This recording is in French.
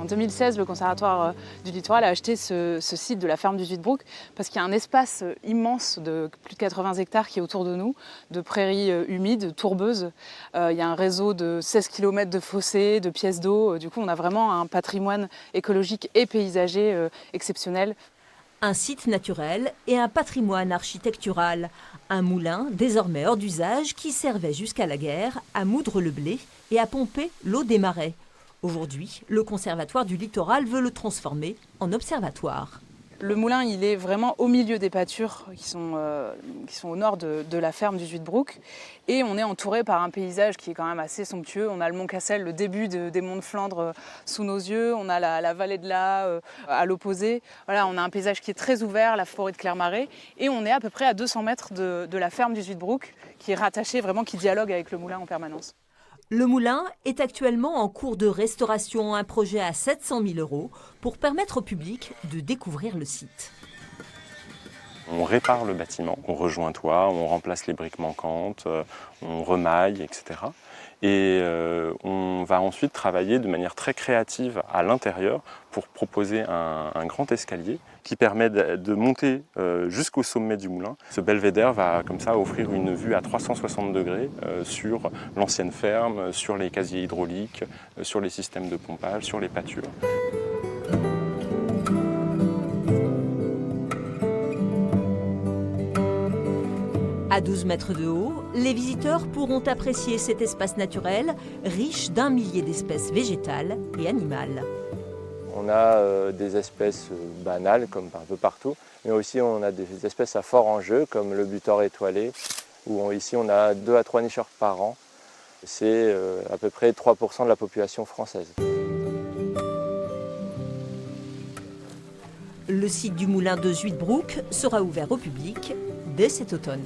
En 2016, le Conservatoire du Littoral a acheté ce site de la ferme du Zuidbroek parce qu'il y a un espace immense de plus de 80 hectares qui est autour de nous, de prairies humides, tourbeuses. Il y a un réseau de 16 km de fossés, de pièces d'eau. Du coup, on a vraiment un patrimoine écologique et paysager exceptionnel. Un site naturel et un patrimoine architectural. Un moulin, désormais hors d'usage, qui servait jusqu'à la guerre à moudre le blé et à pomper l'eau des marais. Aujourd'hui, le Conservatoire du Littoral veut le transformer en observatoire. Le moulin, il est vraiment au milieu des pâtures qui sont au nord de la ferme du Zuidbroek. Et on est entouré par un paysage qui est quand même assez somptueux. On a le mont Cassel, le début des monts de Flandre sous nos yeux. On a la vallée de l'Aa à l'opposé. Voilà, on a un paysage qui est très ouvert, la forêt de Clermarais. Et on est à peu près à 200 mètres de la ferme du Zuidbroek, qui est rattachée, vraiment, qui dialogue avec le moulin en permanence. Le moulin est actuellement en cours de restauration, un projet à 700 000 € pour permettre au public de découvrir le site. On répare le bâtiment, on rejoint un toit, on remplace les briques manquantes, on remaille, etc. Et on va ensuite travailler de manière très créative à l'intérieur pour proposer un grand escalier qui permet de monter jusqu'au sommet du moulin. Ce belvédère va comme ça offrir une vue à 360 degrés sur l'ancienne ferme, sur les casiers hydrauliques, sur les systèmes de pompage, sur les pâtures. À 12 mètres de haut, les visiteurs pourront apprécier cet espace naturel riche d'un millier d'espèces végétales et animales. On a des espèces banales comme un peu partout, mais aussi on a des espèces à fort enjeu comme le butor étoilé, où ici on a 2 à 3 nicheurs par an. C'est à peu près 3% de la population française. Le site du moulin de Zuidbroek sera ouvert au public dès cet automne.